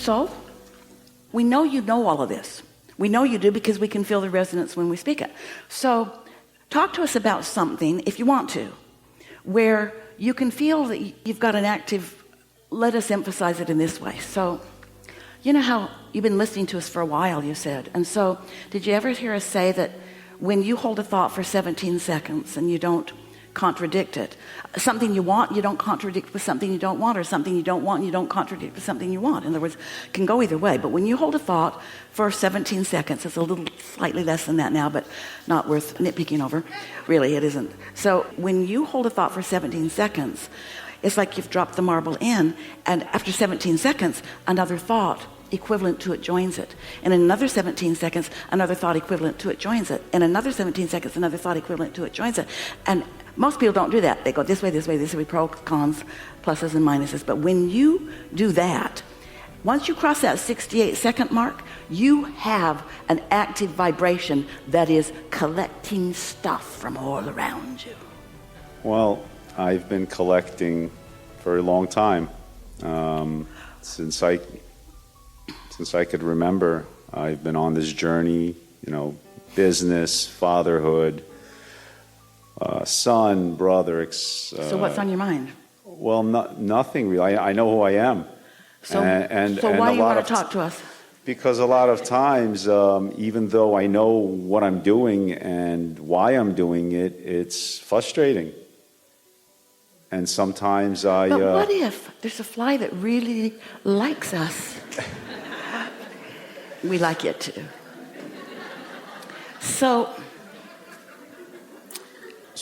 soul? We know you know all of this. We know you do because we can feel the resonance when we speak it. So talk to us about something, if you want to, where you can feel that you've got an active, let us emphasize it in this way. So you know how you've been listening to us for a while, you said. And so did you ever hear us say that when you hold a thought for 17 seconds and you don't contradict it, something you want, you don't contradict with something you don't want, or something you don't want, you don't contradict with something you want. In other words, it can go either way. But when you hold a thought for 17 seconds, it's a little slightly less than that now, but not worth nitpicking over. Really, it isn't. So when you hold a thought for 17 seconds, it's like you've dropped the marble in, and after 17 seconds, another thought equivalent to it joins it. And in another 17 seconds, another thought equivalent to it joins it. In another 17 seconds, another thought equivalent to it joins it. And most people don't do that. They go this way, this way, this way, pros, cons, pluses and minuses. But when you do that, once you cross that 68-second mark, you have an active vibration that is collecting stuff from all around you. Well, I've been collecting for a long time. Since I could remember, I've been on this journey, business, fatherhood, son, brother. So what's on your mind? Well, nothing really. I know who I am. So why do you want to talk to us? Because a lot of times, even though I know what I'm doing and why I'm doing it, it's frustrating. And sometimes But what if there's a fly that really likes us? We like it too. So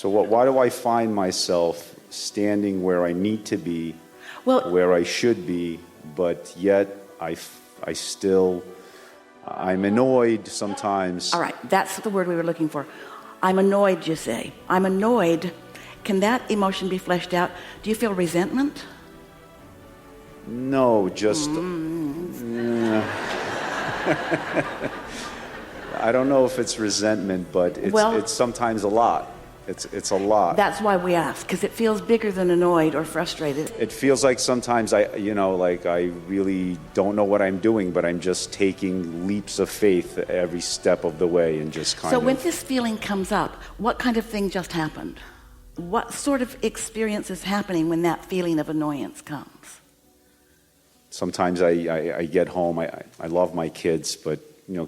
why do I find myself standing where I need to be, where I should be, but yet I'm annoyed sometimes. All right, that's the word we were looking for. I'm annoyed, you say. I'm annoyed. Can that emotion be fleshed out? Do you feel resentment? No, just... I don't know if it's resentment, but it's sometimes a lot. It's a lot. That's why we ask, because it feels bigger than annoyed or frustrated. It feels like sometimes I really don't know what I'm doing, but I'm just taking leaps of faith every step of the way and just kind of... So when this feeling comes up, what kind of thing just happened? What sort of experience is happening when that feeling of annoyance comes? Sometimes I get home, I love my kids, but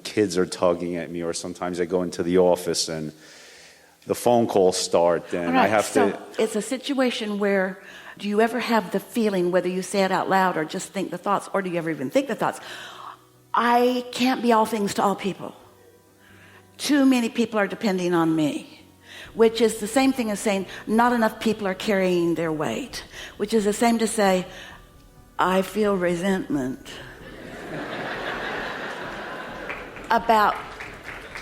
kids are tugging at me, or sometimes I go into the office and the phone calls start, and right, I have to... It's a situation where, do you ever have the feeling, whether you say it out loud or just think the thoughts, or do you ever even think the thoughts, I can't be all things to all people. Too many people are depending on me, which is the same thing as saying not enough people are carrying their weight, which is the same to say, I feel resentment about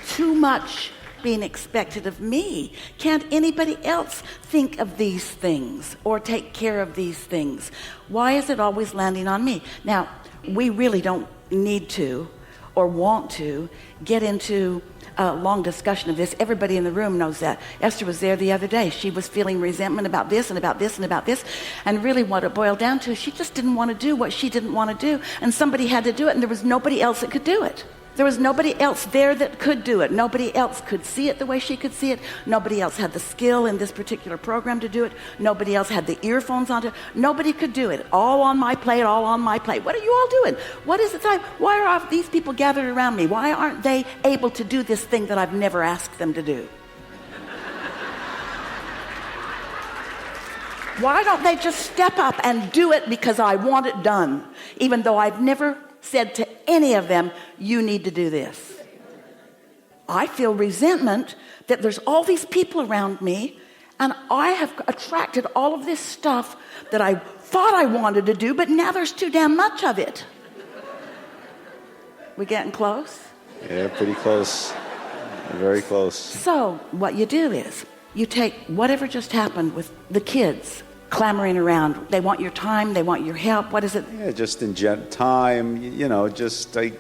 too much being expected of me. Can't anybody else think of these things or take care of these things? Why is it always landing on me? Now, we really don't need to or want to get into a long discussion of this. Everybody in the room knows that. Esther was there the other day. She was feeling resentment about this and about this and about this. And really what it boiled down to is she just didn't want to do what she didn't want to do. And somebody had to do it, and there was nobody else that could do it. There was nobody else there that could do it. Nobody else could see it the way she could see it. Nobody else had the skill in this particular program to do it. Nobody else had the earphones on to nobody could do it. All on my plate, all on my plate. What are you all doing? What is the time? Why are these people gathered around me? Why aren't they able to do this thing that I've never asked them to do? Why don't they just step up and do it because I want it done, even though I've never said to any of them, you need to do this. I feel resentment that there's all these people around me, and I have attracted all of this stuff that I thought I wanted to do, but now there's too damn much of it. We getting close? Yeah, pretty close. Very close. So what you do is you take whatever just happened with the kids clamoring around. They want your time, they want your help. What is it? Yeah, just in time, just I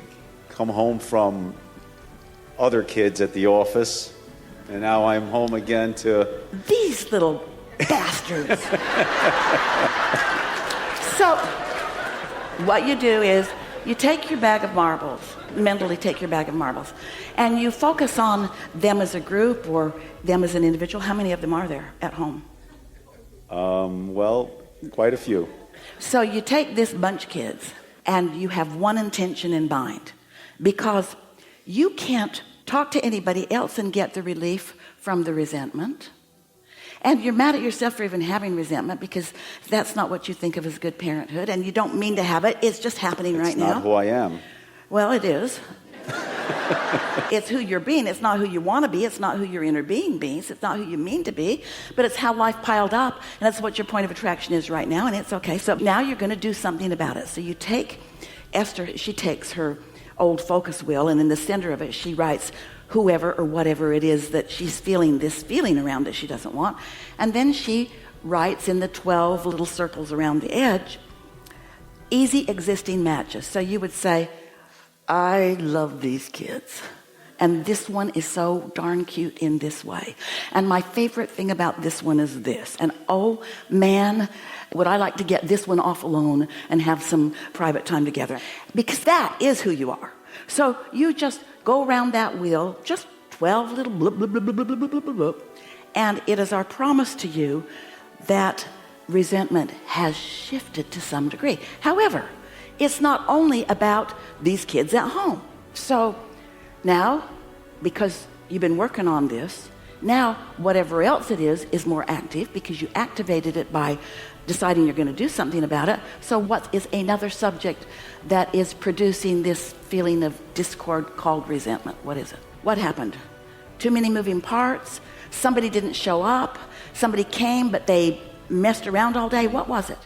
come home from other kids at the office, and now I'm home again to... These little bastards. So what you do is You take your bag of marbles, mentally take your bag of marbles, and you focus on them as a group or them as an individual. How many of them are there at home? Well, quite a few. So you take this bunch of kids and you have one intention in mind, because you can't talk to anybody else and get the relief from the resentment. And you're mad at yourself for even having resentment, because that's not what you think of as good parenthood, and you don't mean to have it. It's just happening right now. It's not who I am. Well, it is. It's who you're being. It's not who you want to be. It's not who your inner being means. It's not who you mean to be, but it's how life piled up, and that's what your point of attraction is right now, and it's okay. So now you're going to do something about it. So you take Esther, she takes her old focus wheel, and in the center of it she writes whoever or whatever it is that she's feeling this feeling around that she doesn't want, and then she writes in the 12 little circles around the edge, easy existing matches. So you would say, I love these kids, and this one is so darn cute in this way, and my favorite thing about this one is this, and oh man, would I like to get this one off alone and have some private time together, because that is who you are. So you just go around that wheel, just 12 little blub, blub, blub, blub, blub, blub, blub, blub, blub. And it is our promise to you that resentment has shifted to some degree. However, it's not only about these kids at home. So now, because you've been working on this, now whatever else it is more active, because you activated it by deciding you're going to do something about it. So what is another subject that is producing this feeling of discord called resentment? What is it? What happened? Too many moving parts? Somebody didn't show up? Somebody came but they messed around all day? What was it?